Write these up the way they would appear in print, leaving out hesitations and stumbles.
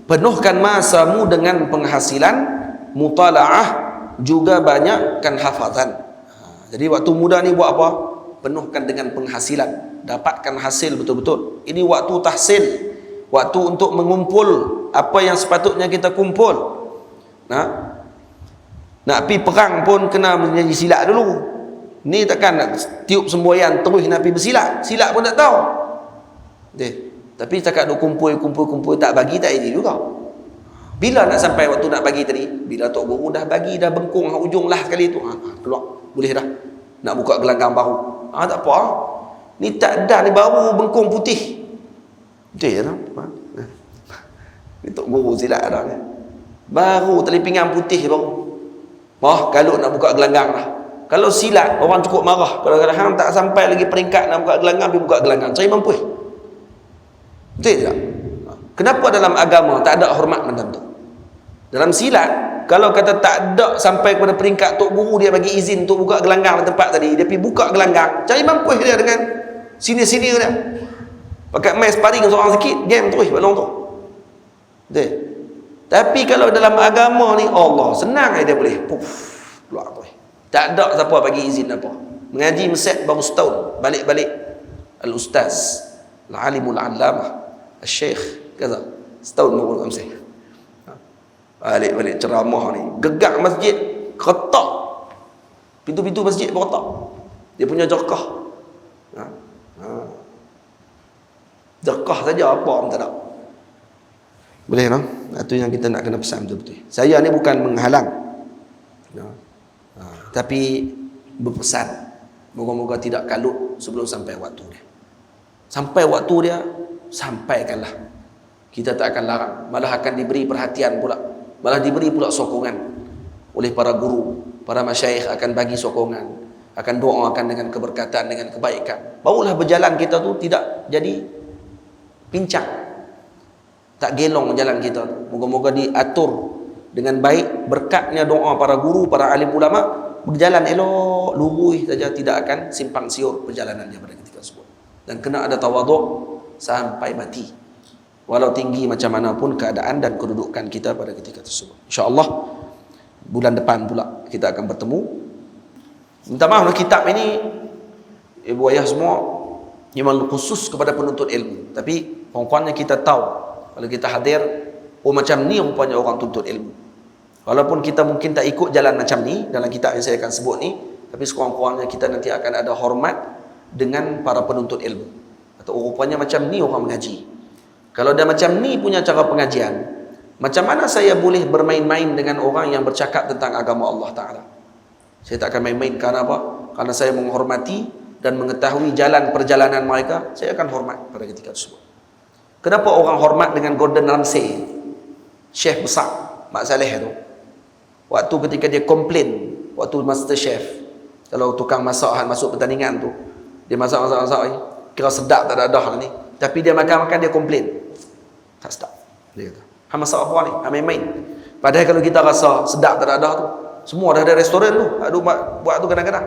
penuhkan masamu dengan penghasilan, mutala'ah, juga banyakkan hafazan. Jadi waktu muda ni buat apa? Penuhkan dengan penghasilan, dapatkan hasil betul-betul. Ini waktu tahsil, waktu untuk mengumpul apa yang sepatutnya kita kumpul. Nak pergi perang pun kena menjadi silat dulu. Ni takkan nak tiup semboyan terus nak pergi bersilat, silat pun tak tahu. Tapi cakap duk kumpul tak bagi tak ini juga. Bila nak sampai waktu nak bagi tadi? Bila tok guru dah bagi, dah bengkung hujung lah sekali tu, keluar, boleh dah. Nak buka gelanggang baru. Tak apa. Ni tak dah, ni baru bengkung putih. Betul ya tak? Ni tok guru silat dah ni. Baru tali pinggang putih baru. Kalau nak buka gelanggang dah. Kalau silat orang cukup marah. Kalau hang tak sampai lagi peringkat nak buka gelanggang, pergi buka gelanggang. Cari mampu. Betul tak? Kenapa dalam agama tak ada hormat macam tu? Dalam silat, kalau kata tak ada sampai kepada peringkat tok guru dia bagi izin untuk buka gelanggang di tempat tadi, dia pergi buka gelanggang, cari mampu dia dengan senior-senior dia. Pakai main sparring seorang sikit, game terus balong tu. Betul? Tapi kalau dalam agama ni, Allah senang dia boleh keluar tu. Tak ada siapa bagi izin apa. Mengaji mesej baru setahun, balik-balik al-ustaz, al-alimul allamah, al-syekh kata setahun baru mesej. Balik-balik ceramah ni, gegak masjid, ketak pintu-pintu masjid berketak. Dia punya jerkah. Jerkah saja apa pun tak ada. Boleh tak? Itu yang kita nak kena pesan betul-betul. Saya ni bukan menghalang, tapi berpesan, moga-moga tidak kalut sebelum sampai waktu dia. Sampai waktu dia, sampaikanlah. Kita tak akan larang, malah akan diberi perhatian pula, malah diberi pula sokongan oleh para guru, para masyayikh akan bagi sokongan, akan doakan dengan keberkatan, dengan kebaikan. Barulah berjalan kita tu tidak jadi pincang, tak gelong jalan kita. Moga-moga diatur dengan baik, berkatnya doa para guru, para alim ulama, berjalan elok, lurus saja, tidak akan simpang siur perjalanannya pada ketika tersebut. Dan kena ada tawaduk sampai mati, walau tinggi macam mana pun keadaan dan kedudukan kita pada ketika tersebut. InsyaAllah bulan depan pula kita akan bertemu. Minta maaf, kitab ini ibu ayah semua memang khusus kepada penuntut ilmu. Tapi pokoknya kita tahu, kalau kita hadir, macam ni rupanya orang tuntut ilmu. Walaupun kita mungkin tak ikut jalan macam ni dalam kitab yang saya akan sebut ni, tapi sekurang-kurangnya kita nanti akan ada hormat dengan para penuntut ilmu. Atau rupanya macam ni orang mengaji. Kalau dah macam ni punya cara pengajian, macam mana saya boleh bermain-main dengan orang yang bercakap tentang agama Allah Ta'ala? Saya tak akan main-main. Kerana apa? Kerana saya menghormati dan mengetahui jalan perjalanan mereka, saya akan hormat pada ketika tersebut. Kenapa orang hormat dengan Gordon Ramsay, chef besar, Mak Saleh tu? Waktu ketika dia komplain, waktu Master Chef, kalau tukang masak masuk pertandingan tu, dia masak ni, kira sedap tak ada dah ni. Tapi dia makan-makan, dia komplain, tak sedap. Dia kata, hang masak apa ni? Hang main-main. Padahal kalau kita rasa sedap tak ada dah tu, semua dah ada restoran tu, ada buat tu kadang-kadang.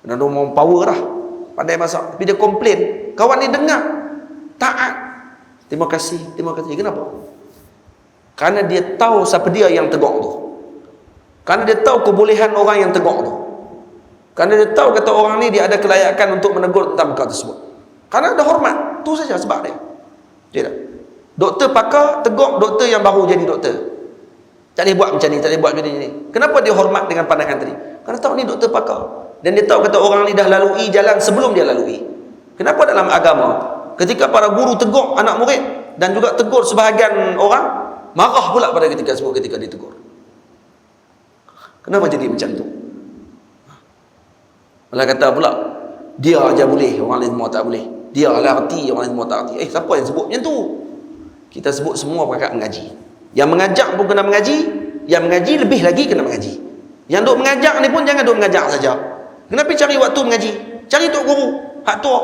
Dan dia mau power dah, pandai masak. Tapi dia komplain, kawan ni dengar, taat. Terima kasih. Kenapa? Kerana dia tahu siapa dia yang tegak tu. Kerana dia tahu kebolehan orang yang tegak tu. Kerana dia tahu kata orang ni dia ada kelayakan untuk menegur tentang perkara tersebut. Kerana ada hormat. Tu saja sebab dia. Tidak. Doktor pakar tegak doktor yang baru jadi doktor. Tak boleh buat macam ni, tak boleh buat macam ni. Kenapa dia hormat dengan pandangan tadi? Kerana tahu ni doktor pakar. Dan dia tahu kata orang ni dah lalui jalan sebelum dia lalui. Kenapa dalam agama, ketika para guru tegur anak murid dan juga tegur sebahagian orang, marah pula pada ketika tersebut ketika ditegur. Kenapa jadi macam tu? Malah kata pula, dia aja boleh, orang lain semua tak boleh. Dia lah arti, orang lain semua tak arti. Siapa yang sebut macam tu? Kita sebut semua perkara mengaji. Yang mengajak pun kena mengaji, yang mengaji lebih lagi kena mengaji. Yang duk mengajak ni pun jangan duk mengajak saja. Kenapa cari waktu mengaji? Cari tok guru, hak tua.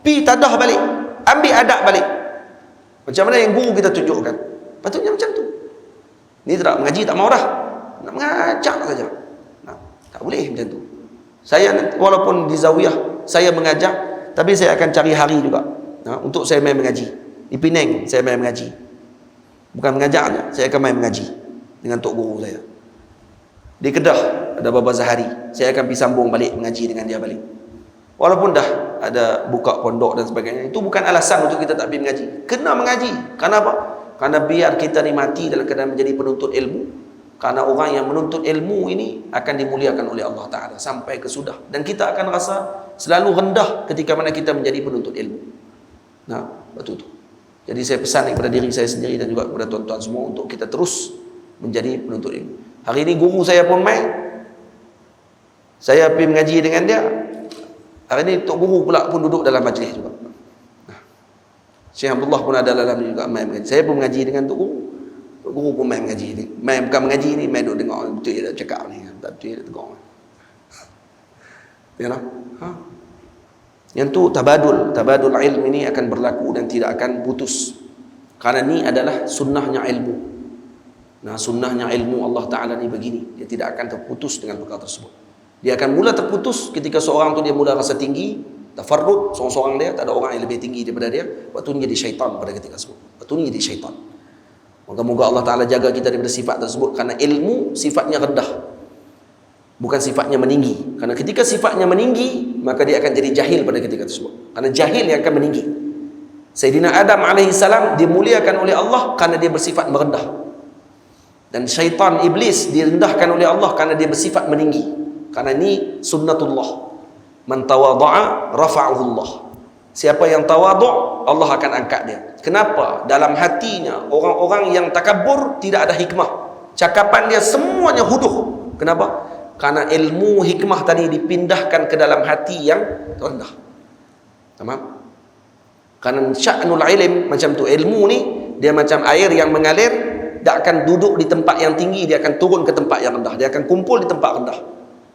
Pi tadah balik, ambil adab balik. Macam mana yang guru kita tunjukkan? Patutnya macam tu. Ni tak mengaji tak mau dah. Nak mengajak saja. Tak boleh macam tu. Saya walaupun di zawiyah saya mengajak, tapi saya akan cari hari juga untuk saya main mengaji. Di Penang saya main mengaji. Bukan mengajarnya, saya akan main mengaji dengan tok guru saya. Di Kedah ada Baba Zahari, saya akan pergi sambung balik mengaji dengan dia balik. Walaupun dah ada buka pondok dan sebagainya, itu bukan alasan untuk kita tak pergi mengaji. Kena mengaji. Kenapa? Karena biar kita ni mati dalam keadaan menjadi penuntut ilmu. Karena orang yang menuntut ilmu ini akan dimuliakan oleh Allah Ta'ala sampai ke sudah. Dan kita akan rasa selalu rendah ketika mana kita menjadi penuntut ilmu. Nah, betul tu. Jadi saya pesan kepada diri saya sendiri dan juga kepada tuan-tuan semua untuk kita terus menjadi penuntut ilmu. Hari ini guru saya pun main. Saya pergi mengaji dengan dia. Hari ini tok guru pula pun duduk dalam majlis juga. Nah, Syekh Abdullah pun ada dalam juga main mengaji. Saya pun mengaji dengan tok guru. Tok guru pun main mengaji ni. Main bukan mengaji ni, main duduk dengar betul dia dah cakap ni. Tak betul dia tengok. Ya lah. Ha? Yang tu tabadul ilmu ini akan berlaku dan tidak akan putus. Karena ni adalah sunnahnya ilmu. Nah, sunnahnya ilmu Allah Ta'ala ni begini. Dia tidak akan terputus dengan perkara tersebut. Dia akan mula terputus ketika seorang tu dia mula rasa tinggi, tafarrud, seorang-seorang dia, tak ada orang yang lebih tinggi daripada dia. Waktu ni jadi syaitan pada ketika tersebut. Waktu ni jadi syaitan. Moga-moga Allah Ta'ala jaga kita daripada sifat tersebut. Karena ilmu sifatnya rendah, bukan sifatnya meninggi. Karena ketika sifatnya meninggi, maka dia akan jadi jahil pada ketika tersebut. Karena jahil yang akan meninggi. Sayyidina Adam alaihissalam dimuliakan oleh Allah karena dia bersifat merendah. Dan syaitan iblis direndahkan oleh Allah karena dia bersifat meninggi. Karena ini sunnatullah. Man tawadha'a rafa'ahu Allah. Siapa yang tawadhu', Allah akan angkat dia. Kenapa? Dalam hatinya orang-orang yang takabur tidak ada hikmah. Cakapan dia semuanya huduh. Kenapa? Karena ilmu hikmah tadi dipindahkan ke dalam hati yang rendah. Tamam? Karena sya'nul ilm macam tu, ilmu ni dia macam air yang mengalir, tak akan duduk di tempat yang tinggi, dia akan turun ke tempat yang rendah, dia akan kumpul di tempat rendah.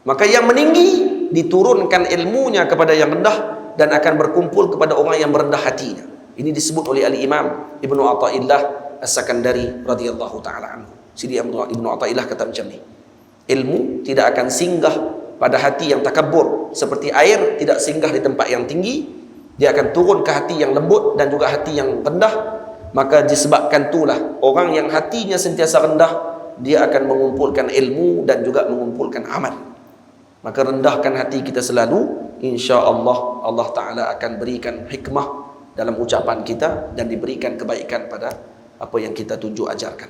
Maka yang meninggi diturunkan ilmunya kepada yang rendah dan akan berkumpul kepada orang yang merendah hatinya. Ini disebut oleh Al-Imam Ibnu Athaillah As-Sakandari radhiyallahu taala anhu. Sidi Ibnu Athaillah kata macam ni. Ilmu tidak akan singgah pada hati yang takabur, seperti air tidak singgah di tempat yang tinggi, dia akan turun ke hati yang lembut dan juga hati yang rendah. Maka disebabkan itulah orang yang hatinya sentiasa rendah, dia akan mengumpulkan ilmu dan juga mengumpulkan amal. Maka rendahkan hati kita selalu, insya-Allah Allah Ta'ala akan berikan hikmah dalam ucapan kita dan diberikan kebaikan pada apa yang kita tunjuk ajarkan.